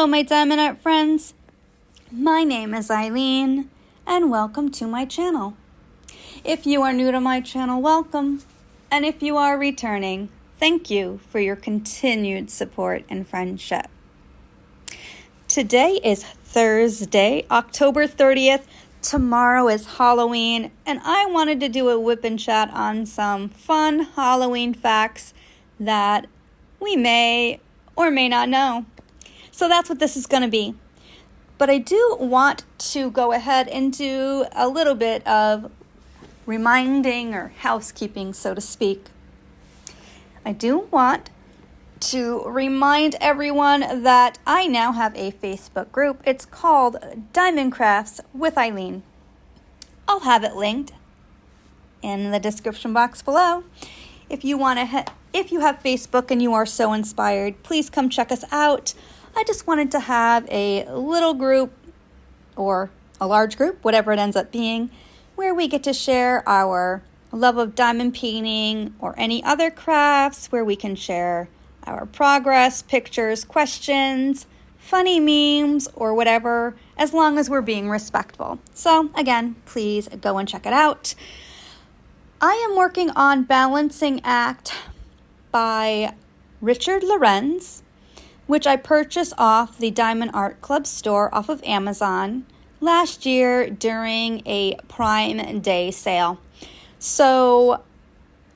Hello, my Diamond Art friends. My name is Ilene, and welcome to my channel. If you are new to my channel, welcome. And if you are returning, thank you for your continued support and friendship. Today is Thursday, October 30th. Tomorrow is Halloween, and I wanted to do a whip and chat on some fun Halloween facts that we may or may not know. So that's what this is going to be. But I do want to go ahead and do a little bit of reminding or housekeeping, so to speak. I do want to remind everyone that I now have a Facebook group. It's called Diamond Crafts with Ilene. I'll have it linked in the description box below. If you have Facebook and you are so inspired, please come check us out. I just wanted to have a little group or a large group, whatever it ends up being, where we get to share our love of diamond painting or any other crafts, where we can share our progress, pictures, questions, funny memes, or whatever, as long as we're being respectful. So again, please go and check it out. I am working on Balancing Act by Richard Lorenz, which I purchased off the Diamond Art Club store off of Amazon last year during a Prime Day sale. So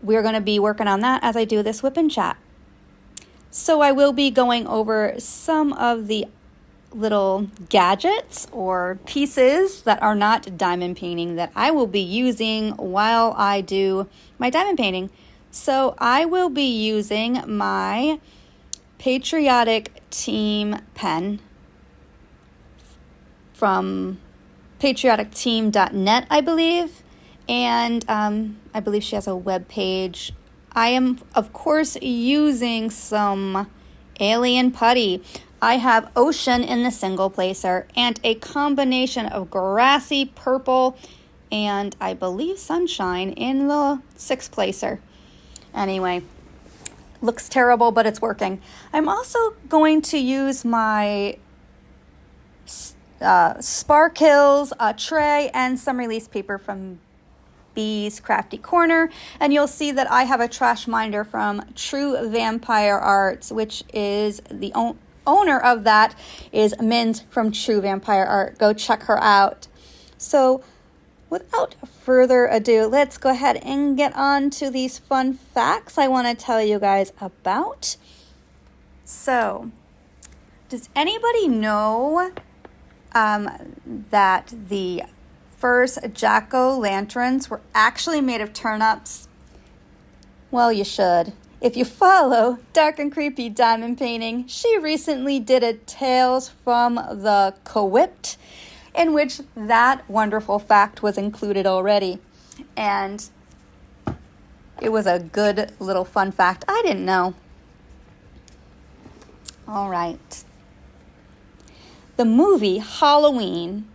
we're going to be working on that as I do this whip and chat. So I will be going over some of the little gadgets or pieces that are not diamond painting that I will be using while I do my diamond painting. So I will be using my Patriotic Team pen from patrioticteam.net, I believe. And I believe she has a web page. I am, of course, using some alien putty. I have Ocean in the single placer and a combination of grassy purple and I believe Sunshine in the 6 placer. Anyway, looks terrible, but it's working. I'm also going to use my Sparkles tray and some release paper from Bee's Crafty Corner, and you'll see that I have a trash minder from True Vampire Arts, which is the owner of that is Mint from True Vampire Art. Go check her out. So without further ado, let's go ahead and get on to these fun facts I want to tell you guys about. So, does anybody know that the first jack-o'-lanterns were actually made of turnips? Well, you should. If you follow Dark and Creepy Diamond Painting, she recently did a Tales from the WIP, in which that wonderful fact was included already. And it was a good little fun fact I didn't know. All right. The movie Halloween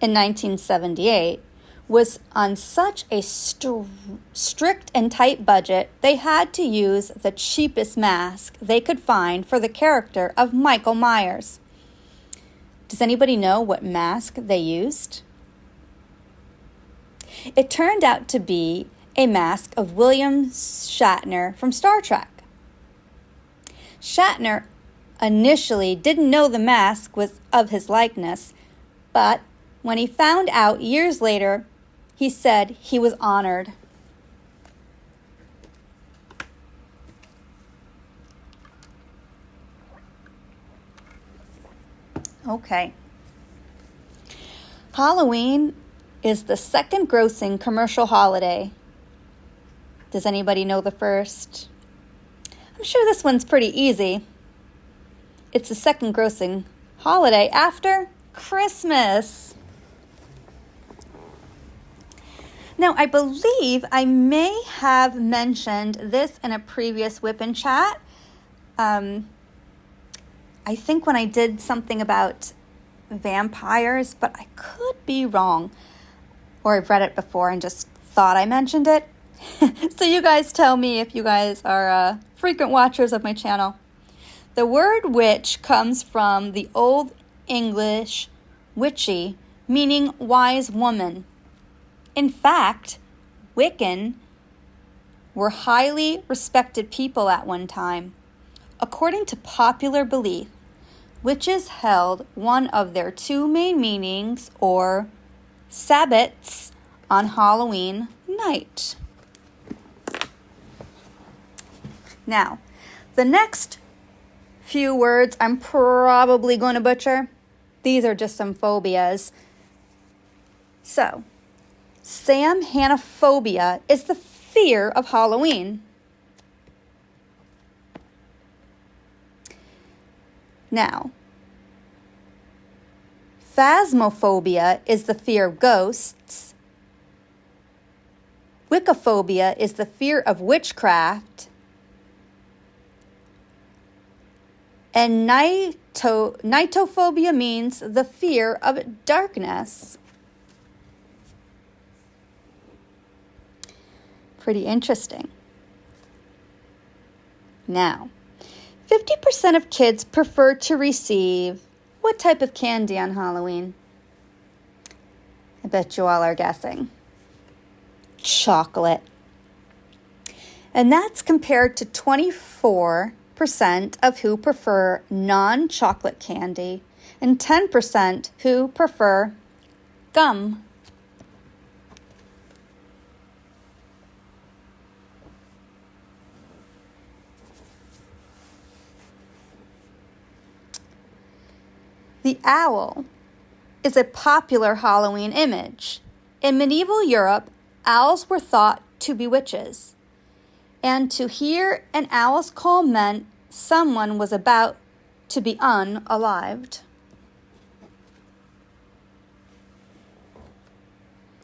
in 1978 was on such a strict and tight budget, they had to use the cheapest mask they could find for the character of Michael Myers. Does anybody know what mask they used? It turned out to be a mask of William Shatner from Star Trek. Shatner initially didn't know the mask was of his likeness, but when he found out years later, he said he was honored. Okay. Halloween is the second grossing commercial holiday. Does anybody know the first? I'm sure this one's pretty easy. It's the second grossing holiday after Christmas. Now, I believe I may have mentioned this in a previous whip and chat. I think when I did something about vampires, but I could be wrong. Or I've read it before and just thought I mentioned it. So you guys tell me if you guys are frequent watchers of my channel. The word witch comes from the Old English witchy, meaning wise woman. In fact, Wiccan were highly respected people at one time. According to popular belief, witches held one of their two main meanings, or Sabbats, on Halloween night. Now, the next few words I'm probably going to butcher. These are just some phobias. So, Samhanophobia is the fear of Halloween. Now, Phasmophobia is the fear of ghosts. Wiccaphobia is the fear of witchcraft. And Nitophobia means the fear of darkness. Pretty interesting. Now, 50% of kids prefer to receive what type of candy on Halloween? I bet you all are guessing. Chocolate. And that's compared to 24% of who prefer non-chocolate candy and 10% who prefer gum. The owl is a popular Halloween image. In medieval Europe, owls were thought to be witches, and to hear an owl's call meant someone was about to be unalived.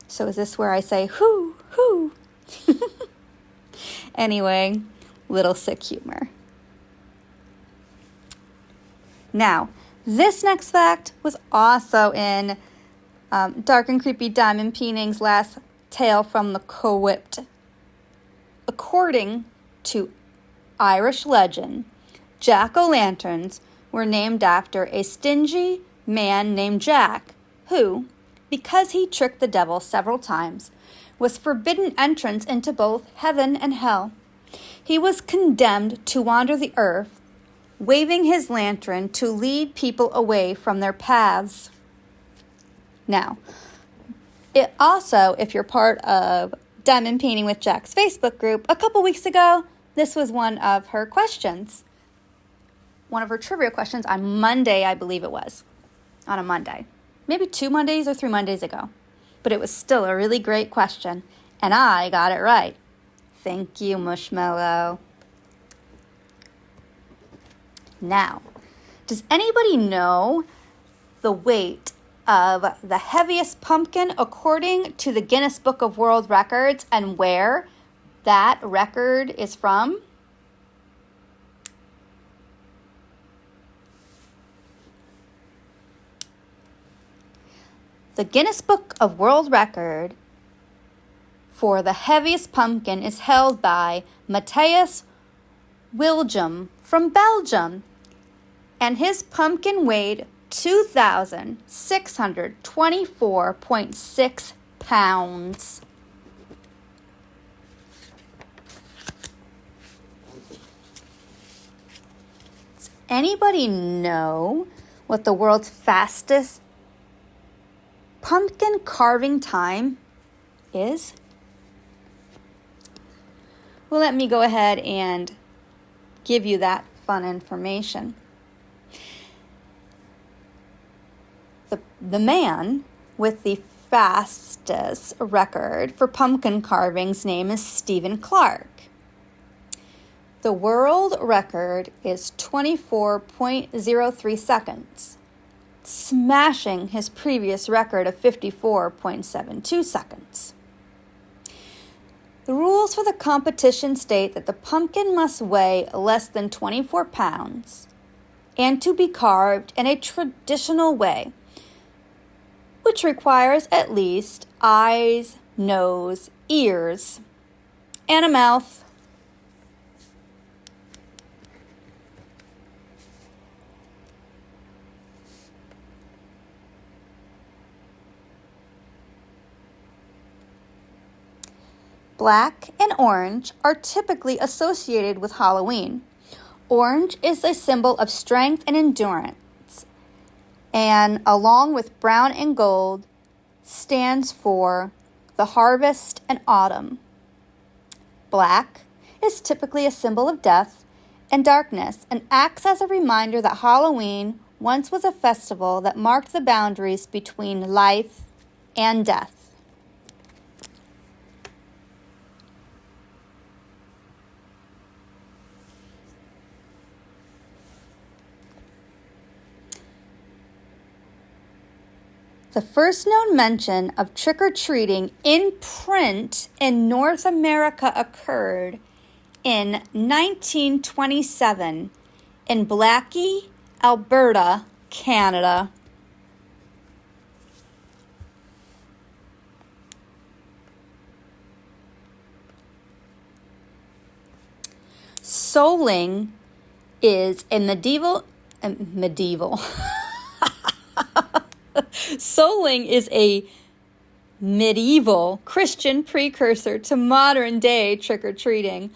So is this where I say, hoo, hoo? Anyway, little sick humor. Now, this next fact was also in Dark and Creepy Diamond Painting's last tale from the WIP. According to Irish legend, jack-o'-lanterns were named after a stingy man named Jack, who, because he tricked the devil several times, was forbidden entrance into both heaven and hell. He was condemned to wander the earth, waving his lantern to lead people away from their paths. Now, it also, if you're part of Diamond Painting with Jack's Facebook group, a couple weeks ago, this was one of her questions. One of her trivia questions on Monday, I believe it was. On a Monday. Maybe 2 Mondays or 3 Mondays ago. But it was still a really great question. And I got it right. Thank you, Mushmallow. Now, does anybody know the weight of the heaviest pumpkin according to the Guinness Book of World Records and where that record is from? The Guinness Book of World Record for the heaviest pumpkin is held by Matthias Wilgem from Belgium, and his pumpkin weighed 2,624.6 pounds. Does anybody know what the world's fastest pumpkin carving time is? Well, let me go ahead and give you that fun information. The man with the fastest record for pumpkin carving's name is Stephen Clark. The world record is 24.03 seconds, smashing his previous record of 54.72 seconds. The rules for the competition state that the pumpkin must weigh less than 24 pounds and to be carved in a traditional way, which requires at least eyes, nose, ears, and a mouth. Black and orange are typically associated with Halloween. Orange is a symbol of strength and endurance, and along with brown and gold, stands for the harvest and autumn. Black is typically a symbol of death and darkness and acts as a reminder that Halloween once was a festival that marked the boundaries between life and death. The first known mention of trick-or-treating in print in North America occurred in 1927 in Blackie, Alberta, Canada. Souling is a medieval Souling is a medieval Christian precursor to modern-day trick-or-treating.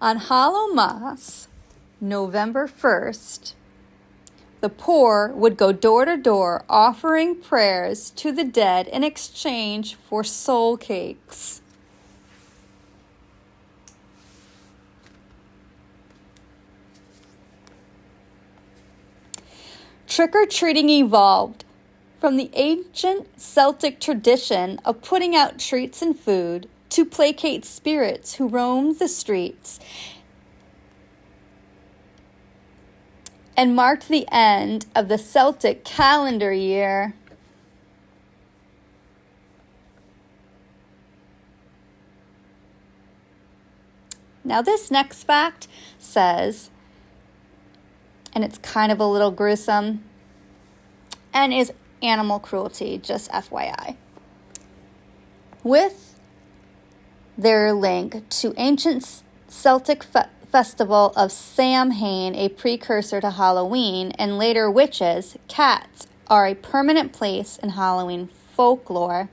On Hallowmas, November 1st, the poor would go door to door offering prayers to the dead in exchange for soul cakes. Trick-or-treating evolved from the ancient Celtic tradition of putting out treats and food to placate spirits who roamed the streets and marked the end of the Celtic calendar year. Now this next fact says, and it's kind of a little gruesome, and is animal cruelty, just FYI. With their link to ancient Celtic festival of Samhain, a precursor to Halloween, and later witches, cats are a permanent place in Halloween folklore.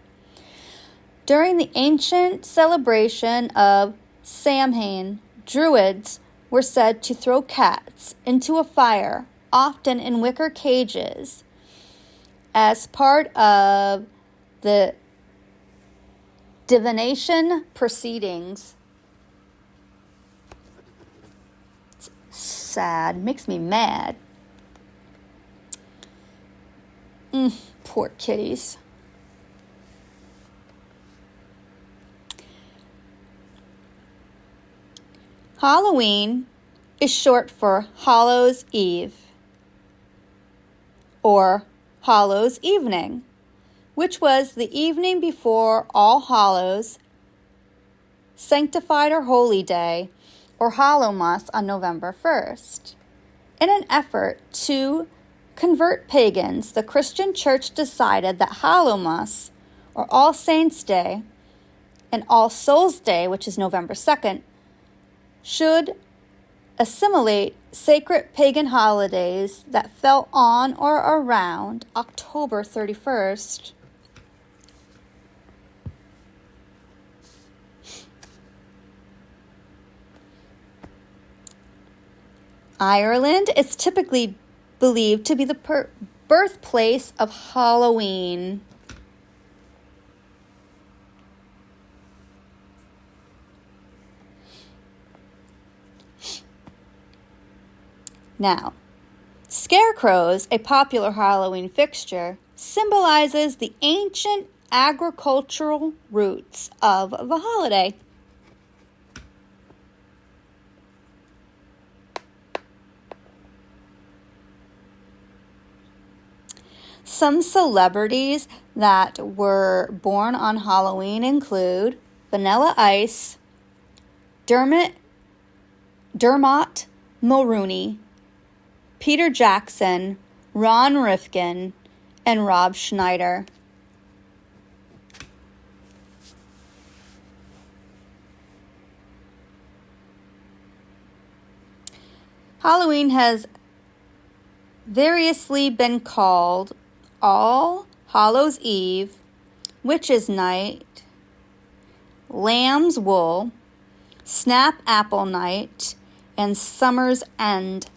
During the ancient celebration of Samhain, druids were said to throw cats into a fire, often in wicker cages, as part of the divination proceedings. It's sad, makes me mad. Poor kitties. Halloween is short for Hallows Eve, or Hallows Evening, which was the evening before All Hallows, Sanctified or Holy Day, or Hallowmas on November 1st. In an effort to convert pagans, the Christian Church decided that Hallowmas, or All Saints' Day, and All Souls' Day, which is November 2nd, should assimilate sacred pagan holidays that fell on or around October 31st. Ireland is typically believed to be the birthplace of Halloween. Now, scarecrows, a popular Halloween fixture, symbolizes the ancient agricultural roots of the holiday. Some celebrities that were born on Halloween include Vanilla Ice, Dermot Mulroney, Peter Jackson, Ron Rifkin, and Rob Schneider. Halloween has variously been called All Hallows Eve, Witches' Night, Lamb's Wool, Snap Apple Night, and Summer's End.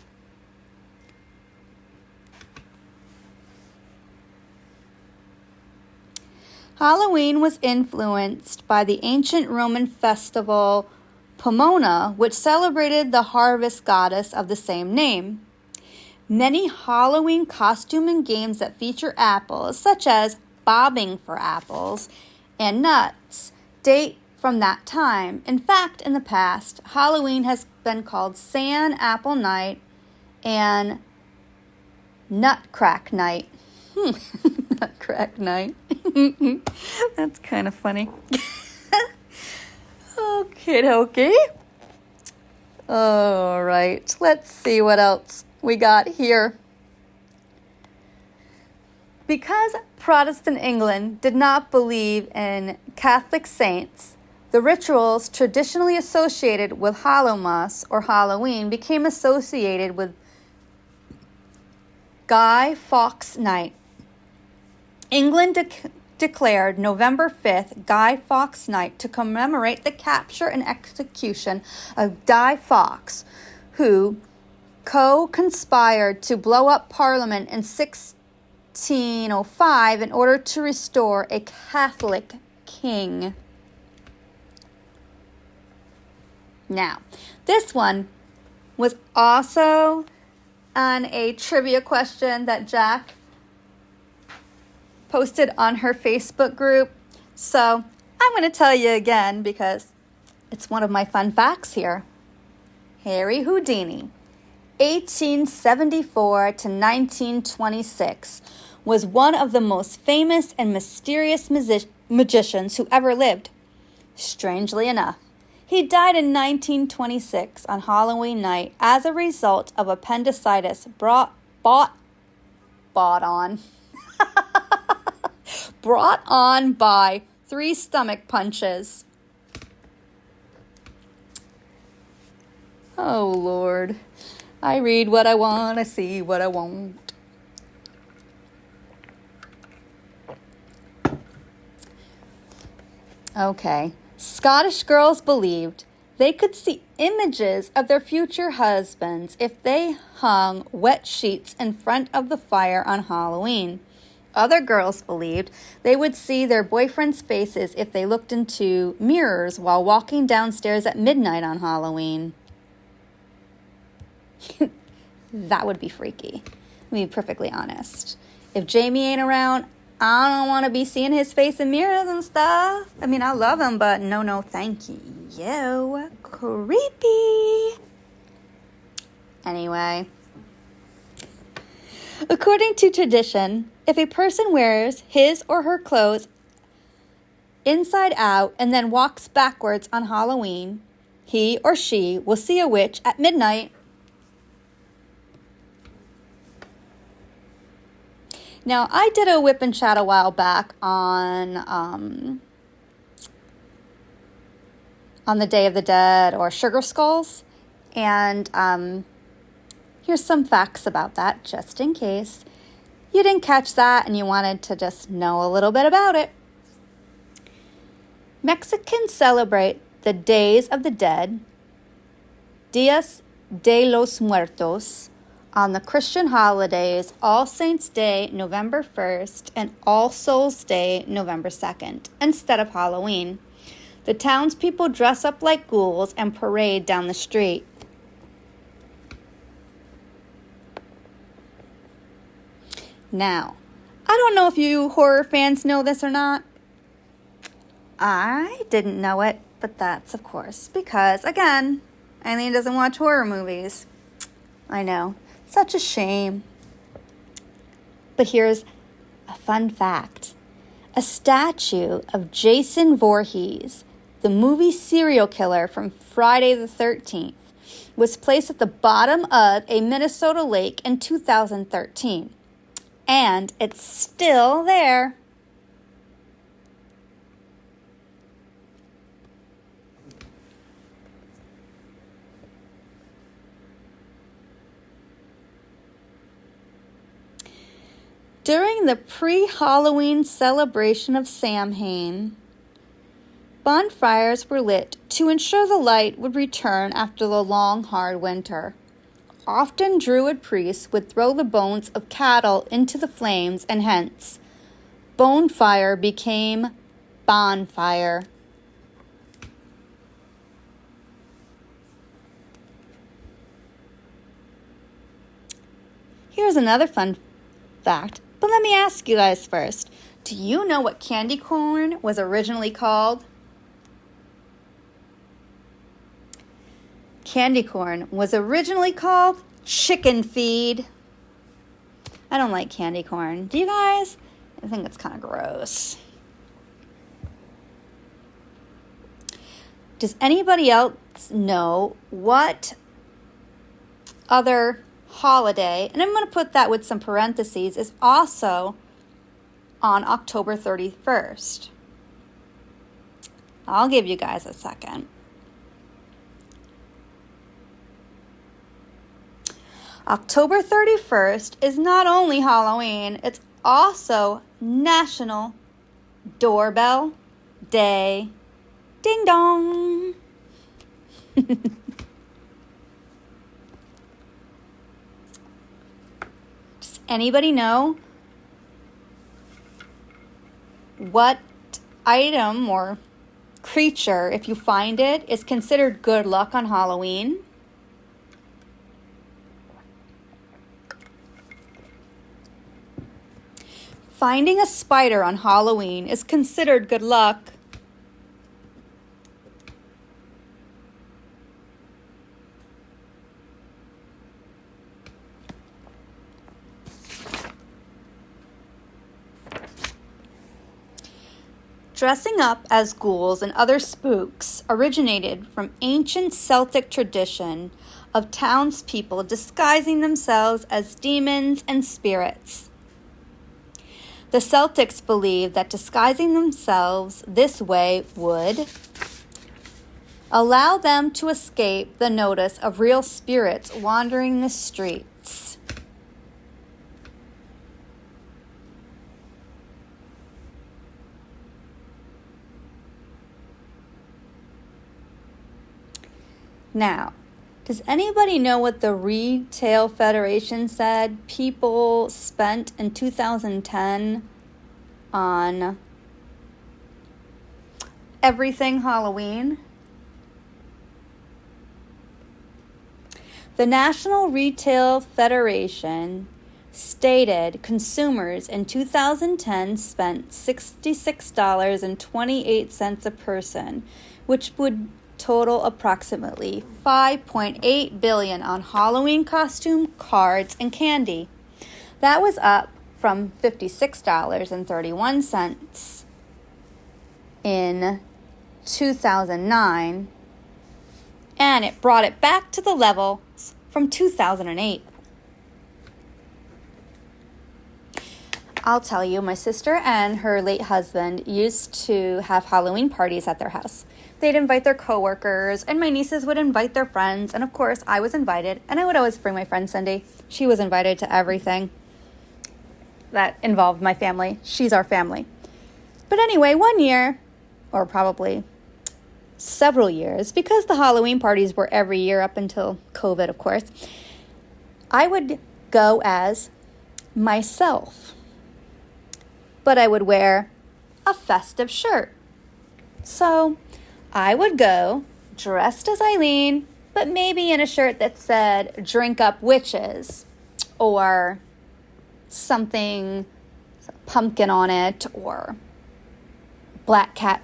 Halloween was influenced by the ancient Roman festival Pomona, which celebrated the harvest goddess of the same name. Many Halloween costuming games that feature apples, such as bobbing for apples and nuts, date from that time. In fact, in the past, Halloween has been called Sand Apple Night and Nutcrack Night. Nutcrack Night. That's kind of funny. Okie dokie. All right, let's see what else we got here. Because Protestant England did not believe in Catholic saints, the rituals traditionally associated with Hallowmas or Halloween became associated with Guy Fawkes Night. England declared November 5th Guy Fawkes Night to commemorate the capture and execution of Guy Fawkes, who co-conspired to blow up Parliament in 1605 in order to restore a Catholic king. Now, this one was also on a trivia question that Jack posted on her Facebook group. So I'm going to tell you again because it's one of my fun facts here. Harry Houdini, 1874 to 1926, was one of the most famous and mysterious magicians who ever lived. Strangely enough, he died in 1926 on Halloween night as a result of appendicitis brought on by 3 stomach punches. Oh, Lord. I read what I want, I see what I won't. Okay. Scottish girls believed they could see images of their future husbands if they hung wet sheets in front of the fire on Halloween. Other girls believed they would see their boyfriends' faces if they looked into mirrors while walking downstairs at midnight on Halloween. That would be freaky. To be perfectly honest. If Jamie ain't around, I don't want to be seeing his face in mirrors and stuff. I mean, I love him, but no, thank you. Creepy. Anyway. According to tradition, if a person wears his or her clothes inside out and then walks backwards on Halloween, he or she will see a witch at midnight. Now, I did a whip and chat a while back on the Day of the Dead or Sugar Skulls, and here's some facts about that, just in case you didn't catch that and you wanted to just know a little bit about it. Mexicans celebrate the Days of the Dead, Días de los Muertos, on the Christian holidays All Saints' Day, November 1st, and All Souls' Day, November 2nd, instead of Halloween. The townspeople dress up like ghouls and parade down the street. Now, I don't know if you horror fans know this or not. I didn't know it, but that's, of course, because, again, Ilene doesn't watch horror movies. I know. Such a shame. But here's a fun fact. A statue of Jason Voorhees, the movie serial killer from Friday the 13th, was placed at the bottom of a Minnesota lake in 2013. And it's still there. During the pre-Halloween celebration of Samhain, Bonfires were lit to ensure the light would return after the long, hard winter. Often Druid priests would throw the bones of cattle into the flames, and hence, bonfire became bonfire. Here's another fun fact, but let me ask you guys first. Do you know what candy corn was originally called? Candy corn was originally called chicken feed. I don't like candy corn. Do you guys? I think it's kind of gross. Does anybody else know what other holiday, and I'm going to put that with some parentheses, is also on October 31st? I'll give you guys a second. October 31st is not only Halloween, it's also National Doorbell Day. Ding dong! Does anybody know what item or creature, if you find it, is considered good luck on Halloween? Finding a spider on Halloween is considered good luck. Dressing up as ghouls and other spooks originated from ancient Celtic tradition of townspeople disguising themselves as demons and spirits. The Celtics believed that disguising themselves this way would allow them to escape the notice of real spirits wandering the streets. Now, does anybody know what the Retail Federation said people spent in 2010 on everything Halloween? The National Retail Federation stated consumers in 2010 spent $66.28 a person, which would total approximately $5.8 billion on Halloween costume, cards, and candy. That was up from $56.31 in 2009, and it brought it back to the levels from 2008. I'll tell you, my sister and her late husband used to have Halloween parties at their house. They'd invite their coworkers, and my nieces would invite their friends, and of course, I was invited, and I would always bring my friend Cindy. She was invited to everything that involved my family. She's our family. But anyway, one year, or probably several years, because the Halloween parties were every year up until COVID, of course, I would go as myself, but I would wear a festive shirt. So I would go dressed as Ilene, but maybe in a shirt that said, "Drink up witches," or something, pumpkin on it, or black cat.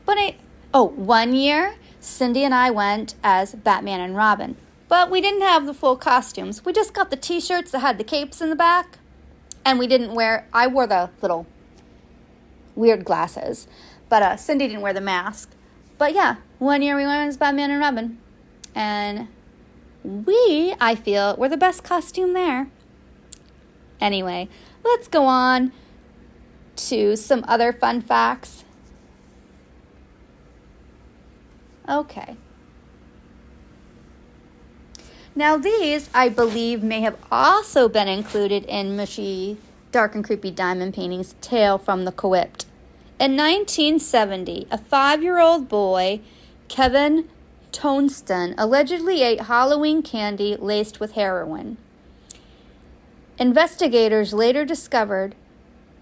But one year, Cindy and I went as Batman and Robin. But we didn't have the full costumes. We just got the t-shirts that had the capes in the back. And I wore the little weird glasses. But Cindy didn't wear the mask. But yeah, one year we went as Batman and Robin. And I feel, were the best costume there. Anyway, let's go on to some other fun facts. Okay. Now these, I believe, may have also been included in Mushy, Dark and Creepy Diamond Painting's Tale from the WIP. In 1970, a 5-year-old boy, Kevin Toneston, allegedly ate Halloween candy laced with heroin. Investigators later discovered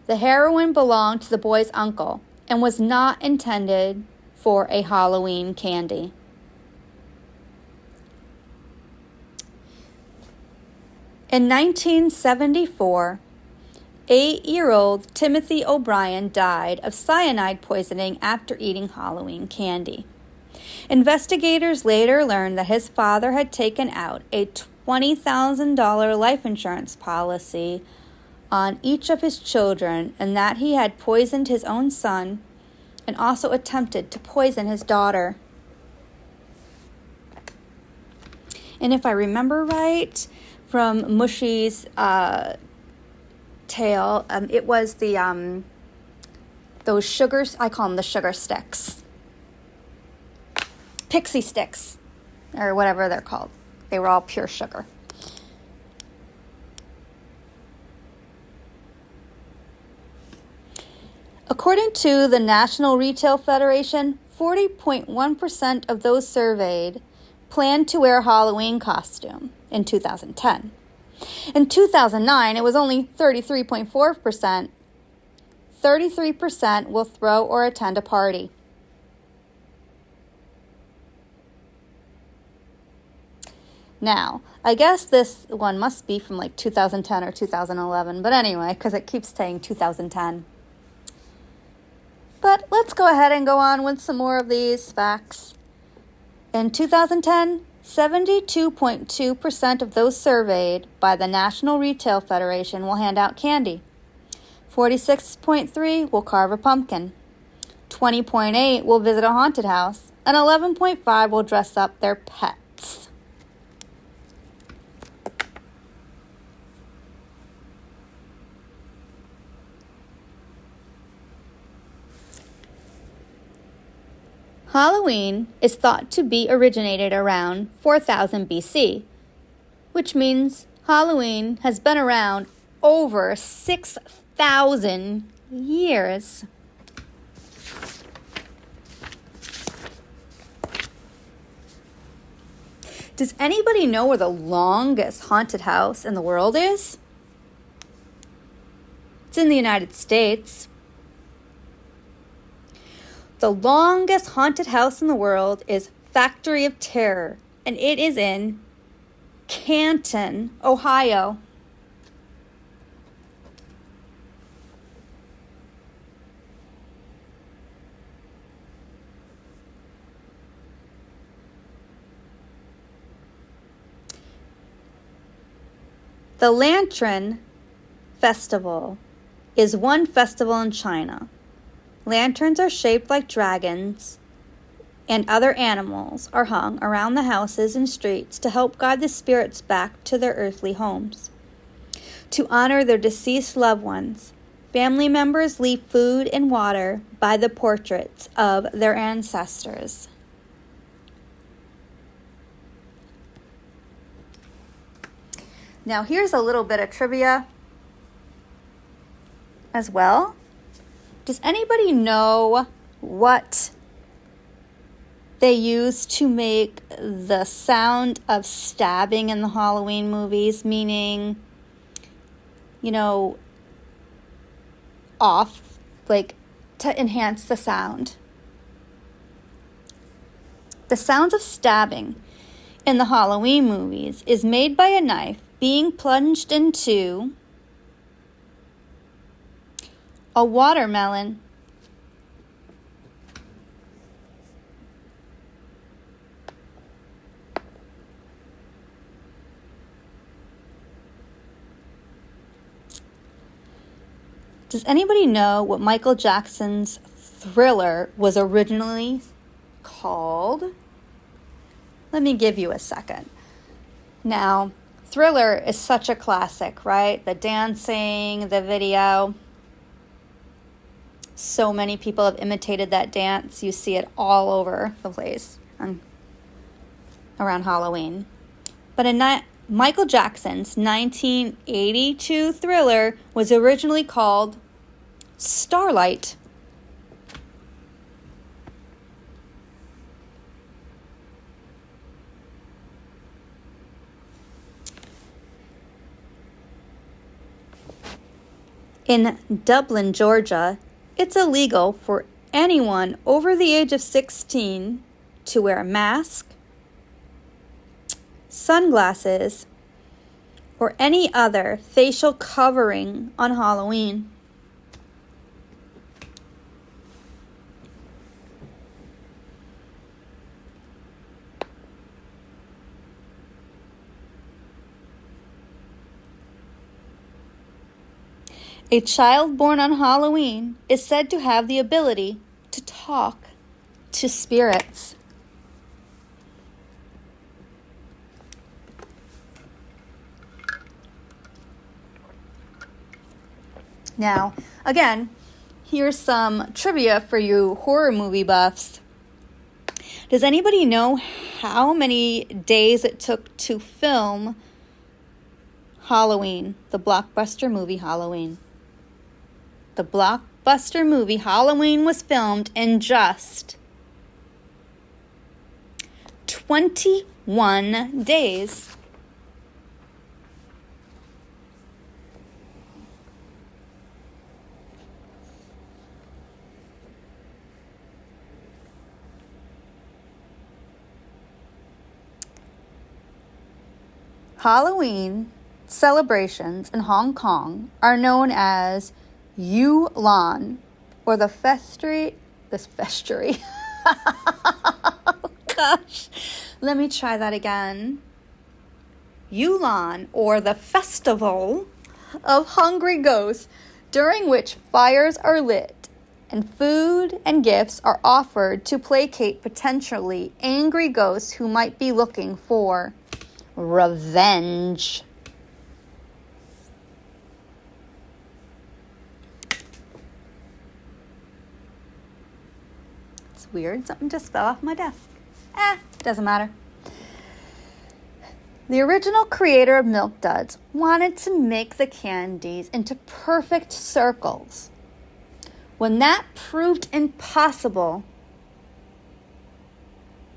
the heroin belonged to the boy's uncle and was not intended for a Halloween candy. In 1974, 8-year-old Timothy O'Brien died of cyanide poisoning after eating Halloween candy. Investigators later learned that his father had taken out a $20,000 life insurance policy on each of his children and that he had poisoned his own son and also attempted to poison his daughter. And if I remember right, from Mushy's tale, it was the those sugars, I call them the sugar sticks. Pixie sticks, or whatever they're called. They were all pure sugar. According to the National Retail Federation, 40.1% of those surveyed planned to wear a Halloween costume in 2010. In 2009, it was only 33.4%. 33% will throw or attend a party. Now, I guess this one must be from like 2010 or 2011, but anyway, because it keeps saying 2010. But let's go ahead and go on with some more of these facts. In 2010, 72.2% of those surveyed by the National Retail Federation will hand out candy. 46.3% will carve a pumpkin. 20.8% will visit a haunted house. And 11.5% will dress up their pets. Halloween is thought to be originated around 4000 BC, which means Halloween has been around over 6,000 years. Does anybody know where the longest haunted house in the world is? It's in the United States. The longest haunted house in the world is Factory of Terror, and it is in Canton, Ohio. The Lantern Festival is one festival in China. Lanterns are shaped like dragons, and other animals are hung around the houses and streets to help guide the spirits back to their earthly homes. To honor their deceased loved ones, family members leave food and water by the portraits of their ancestors. Now, here's a little bit of trivia as well. Does anybody know what they use to make the sound of stabbing in the Halloween movies? Meaning, off, like to enhance the sound. The sounds of stabbing in the Halloween movies is made by a knife being plunged into a watermelon. Does anybody know what Michael Jackson's Thriller was originally called? Let me give you a second. Now, Thriller is such a classic, right? The dancing, the video. So many people have imitated that dance. You see it all over the place around Halloween. But Michael Jackson's 1982 Thriller was originally called Starlight. In Dublin, Georgia, it's illegal for anyone over the age of 16 to wear a mask, sunglasses, or any other facial covering on Halloween. A child born on Halloween is said to have the ability to talk to spirits. Now, again, here's some trivia for you horror movie buffs. Does anybody know how many days it took to film Halloween, the blockbuster movie Halloween? The blockbuster movie Halloween was filmed in just 21 days. Halloween celebrations in Hong Kong are known as Yulan, or the festry. Oh, gosh, let me try that again. Yulan, or the Festival of Hungry Ghosts, during which fires are lit and food and gifts are offered to placate potentially angry ghosts who might be looking for revenge. It's weird, something just fell off my desk. Doesn't matter. The original creator of Milk Duds wanted to make the candies into perfect circles. When that proved impossible,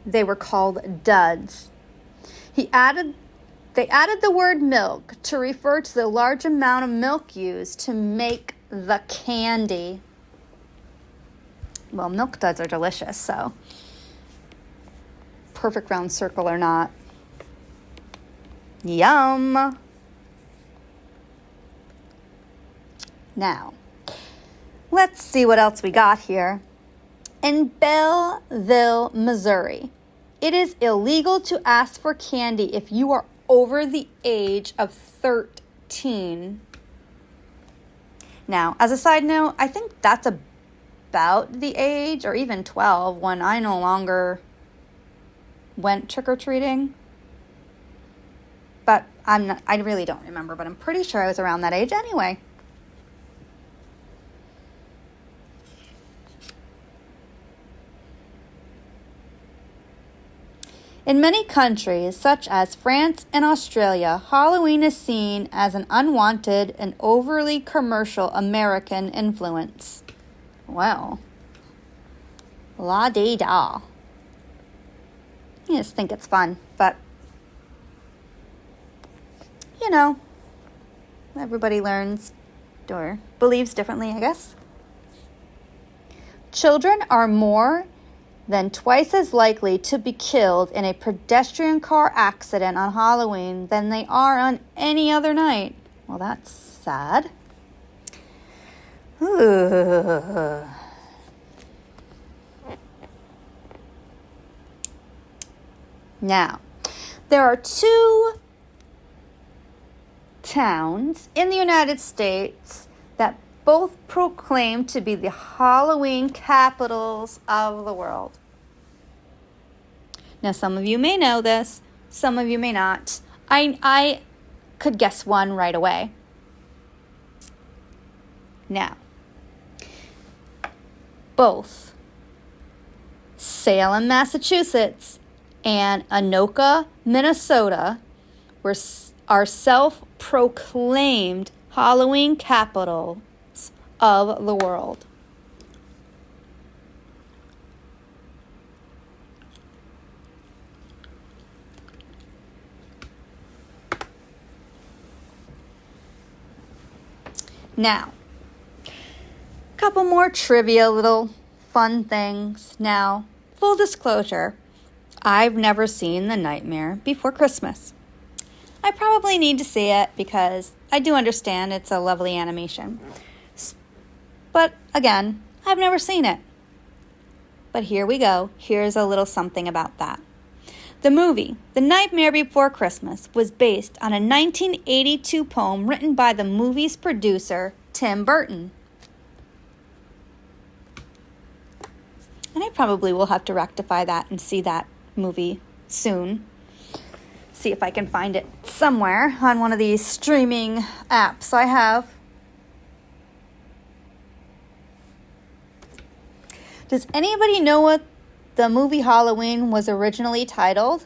they were called duds. They added the word milk to refer to the large amount of milk used to make the candy. Well, Milk Duds are delicious, so perfect round circle or not. Yum! Now, let's see what else we got here. In Belleville, Missouri, it is illegal to ask for candy if you are over the age of 13. Now, as a side note, I think that's about the age, or even 12, when I no longer went trick-or-treating. But I really don't remember, but I'm pretty sure I was around that age anyway. In many countries, such as France and Australia, Halloween is seen as an unwanted and overly commercial American influence. Well, la-dee-da. You just think it's fun, but, you know, everybody learns or believes differently, I guess. Children are more than twice as likely to be killed in a pedestrian car accident on Halloween than they are on any other night. Well, that's sad. Ooh. Now, there are 2 towns in the United States that both proclaim to be the Halloween capitals of the world. Now, some of you may know this, some of you may not. I could guess one right away. Now, both Salem, Massachusetts, and Anoka, Minnesota, are self-proclaimed Halloween capitals of the world. Now, couple more trivia, little fun things. Now, full disclosure, I've never seen The Nightmare Before Christmas. I probably need to see it because I do understand it's a lovely animation. But again, I've never seen it. But here we go. Here's a little something about that. The movie, The Nightmare Before Christmas, was based on a 1982 poem written by the movie's producer, Tim Burton. And I probably will have to rectify that and see that movie soon. See if I can find it somewhere on one of these streaming apps I have. Does anybody know what the movie Halloween was originally titled?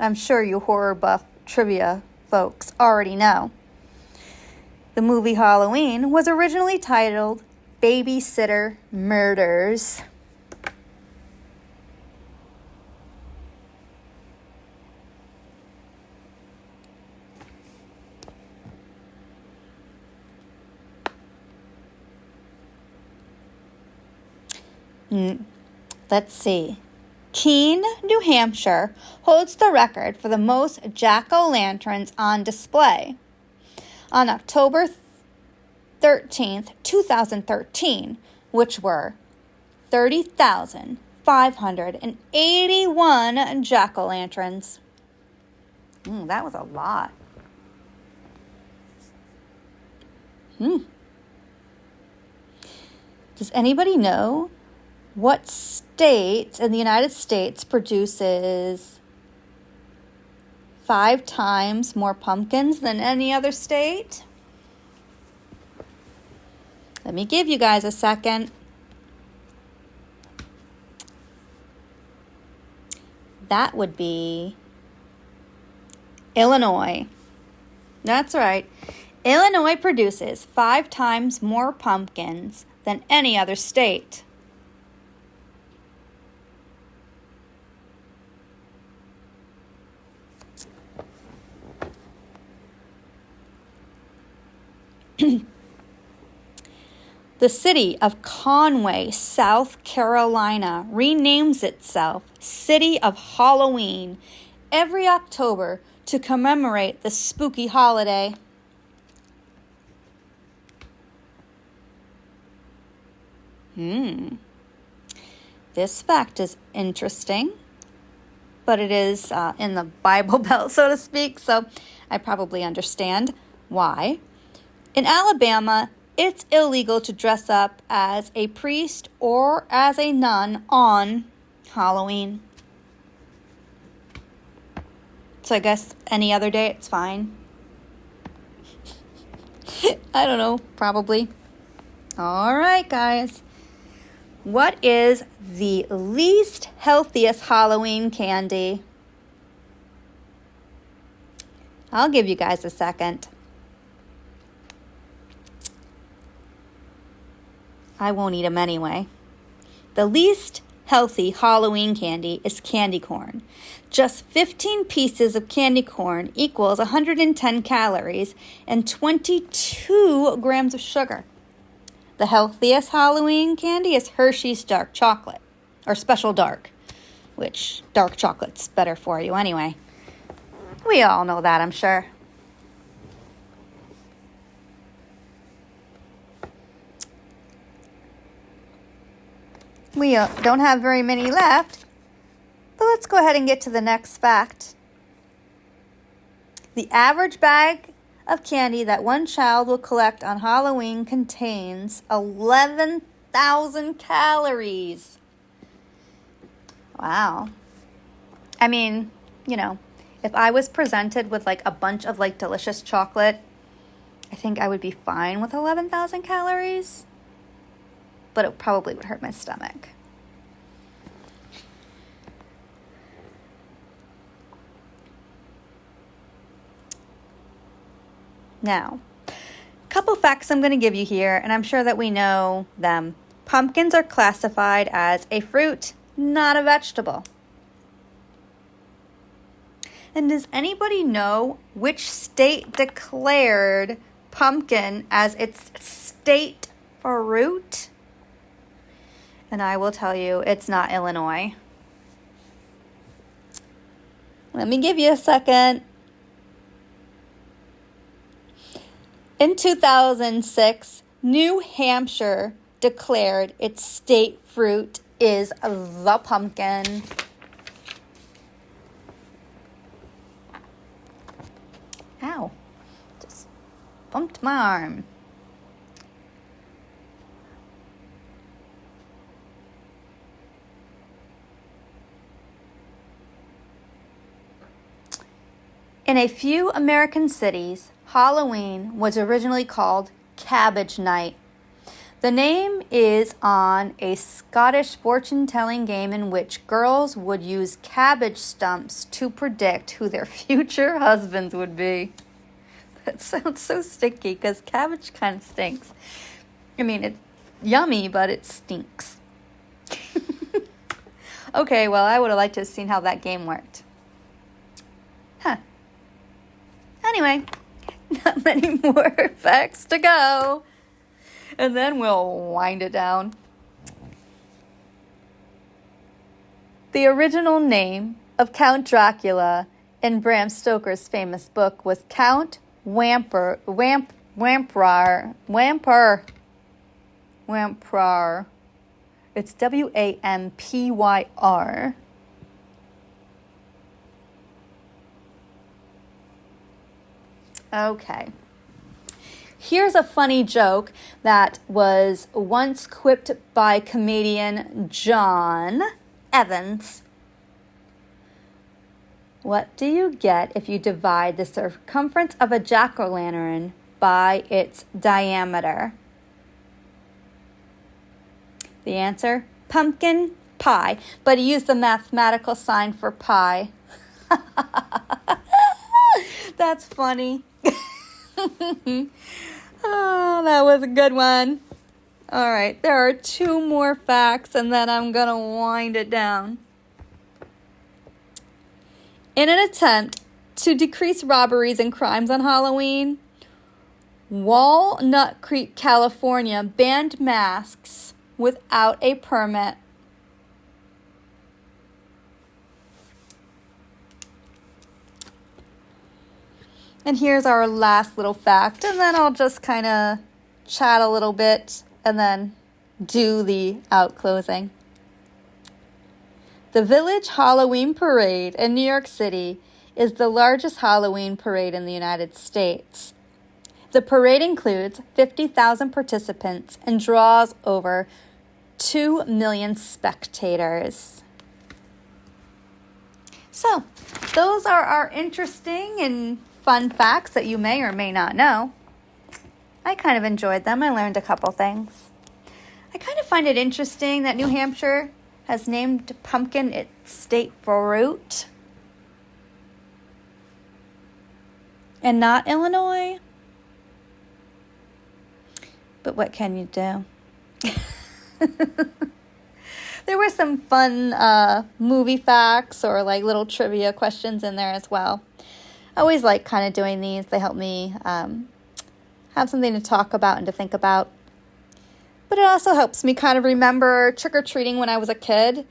I'm sure you horror buff trivia folks already know. The movie Halloween was originally titled Babysitter Murders. Let's see. Keene, New Hampshire holds the record for the most jack-o'-lanterns on display. On October 13th, 2013, which were 30,581 jack-o'-lanterns. That was a lot. Does anybody know what state in the United States produces 5 times more pumpkins than any other state? Let me give you guys a second. That would be Illinois. That's right. Illinois produces 5 times more pumpkins than any other state. The city of Conway, South Carolina, renames itself City of Halloween every October to commemorate the spooky holiday. This fact is interesting, but it is in the Bible Belt, so to speak, so I probably understand why. In Alabama, it's illegal to dress up as a priest or as a nun on Halloween. So I guess any other day it's fine. I don't know, probably. All right, guys. What is the least healthiest Halloween candy? I'll give you guys a second. I won't eat them anyway. The least healthy Halloween candy is candy corn. Just 15 pieces of candy corn equals 110 calories and 22 grams of sugar. The healthiest Halloween candy is Hershey's dark chocolate, or special dark, which dark chocolate's better for you anyway. We all know that, I'm sure. We don't have very many left, but let's go ahead and get to the next fact. The average bag of candy that one child will collect on Halloween contains 11,000 calories. Wow. I mean, if I was presented with a bunch of delicious chocolate, I think I would be fine with 11,000 calories. But it probably would hurt my stomach. Now, a couple facts I'm going to give you here, and I'm sure that we know them. Pumpkins are classified as a fruit, not a vegetable. And does anybody know which state declared pumpkin as its state fruit. And I will tell you, it's not Illinois. Let me give you a second. In 2006, New Hampshire declared its state fruit is the pumpkin. Ow, just bumped my arm. In a few American cities, Halloween was originally called Cabbage Night. The name is on a Scottish fortune-telling game in which girls would use cabbage stumps to predict who their future husbands would be. That sounds so stinky because cabbage kind of stinks. I mean, it's yummy, but it stinks. Okay, well, I would have liked to have seen how that game worked. Huh. Anyway, not many more facts to go. And then we'll wind it down. The original name of Count Dracula in Bram Stoker's famous book was Count Wampur. It's Wampyr. Okay. Here's a funny joke that was once quipped by comedian John Evans. What do you get if you divide the circumference of a jack-o'-lantern by its diameter? The answer, pumpkin pie, but he used the mathematical sign for pi. That's funny. Oh, that was a good one. All right, there are 2 more facts, and then I'm going to wind it down. In an attempt to decrease robberies and crimes on Halloween, Walnut Creek, California, banned masks without a permit. And here's our last little fact, and then I'll just kind of chat a little bit and then do the outclosing. The Village Halloween Parade in New York City is the largest Halloween parade in the United States. The parade includes 50,000 participants and draws over 2 million spectators. So, those are our interesting and fun facts that you may or may not know. I kind of enjoyed them. I learned a couple things. I kind of find it interesting that New Hampshire has named pumpkin its state fruit and not Illinois. But what can you do? There were some fun movie facts or like little trivia questions in there as well. I always like kind of doing these. They help me have something to talk about and to think about. But it also helps me kind of remember trick-or-treating when I was a kid.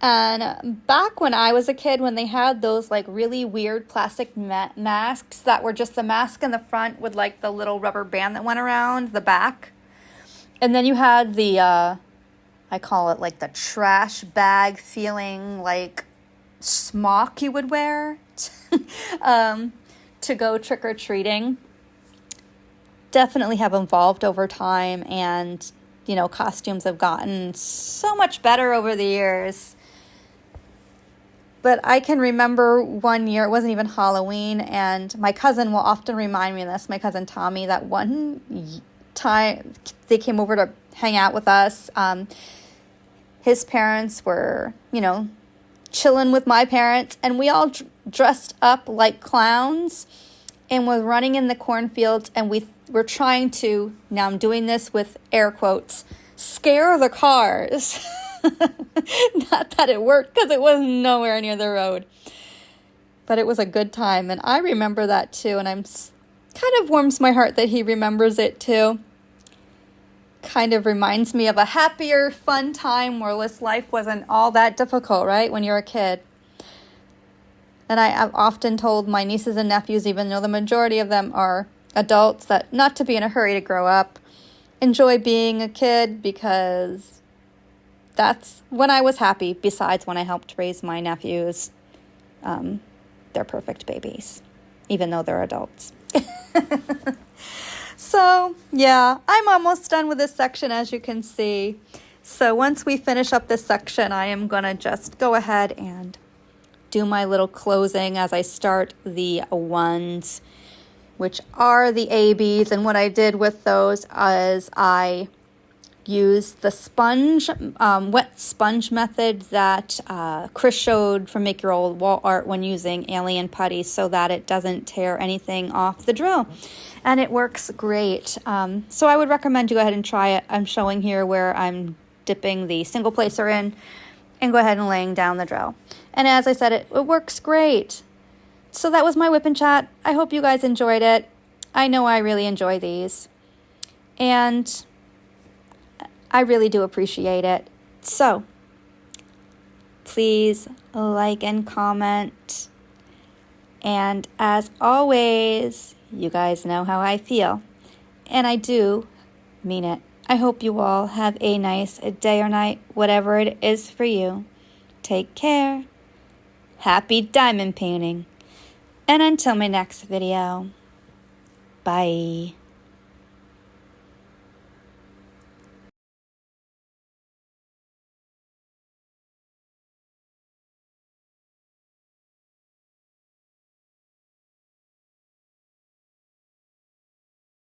And back when I was a kid, when they had those like really weird plastic masks that were just the mask in the front with like the little rubber band that went around the back. And then you had the, I call it like the trash bag feeling like smock you would wear to go trick-or-treating. Definitely have evolved over time, and you know, costumes have gotten so much better over the years. But I can remember one year, it wasn't even Halloween, and my cousin will often remind me of this, my cousin Tommy, that one time they came over to hang out with us. His parents were, you know, chilling with my parents, and we all dressed up like clowns and was running in the cornfields, and we were trying to, now I'm doing this with air quotes, scare the cars. Not that it worked, because it was nowhere near the road. But it was a good time, and I remember that too, and I'm kind of warms my heart that he remembers it too. Kind of reminds me of a happier, fun time where this life wasn't all that difficult, right, when you're a kid. And I've often told my nieces and nephews, even though the majority of them are adults, that not to be in a hurry to grow up. Enjoy being a kid, because that's when I was happy, besides when I helped raise my nephews. They're perfect babies, even though they're adults. So, yeah, I'm almost done with this section, as you can see. So once we finish up this section, I am going to just go ahead and do my little closing as I start the ones, which are the ABs. And what I did with those is I used the sponge, wet sponge method that Chris showed from Make Your Old Wall Art when using alien putty, so that it doesn't tear anything off the drill. And it works great. So I would recommend you go ahead and try it. I'm showing here where I'm dipping the single placer in and go ahead and laying down the drill. And as I said, it works great. So that was my whip and chat. I hope you guys enjoyed it. I know I really enjoy these. And I really do appreciate it. So, please like and comment. And as always, you guys know how I feel. And I do mean it. I hope you all have a nice day or night, whatever it is for you. Take care. Happy diamond painting. And until my next video, bye.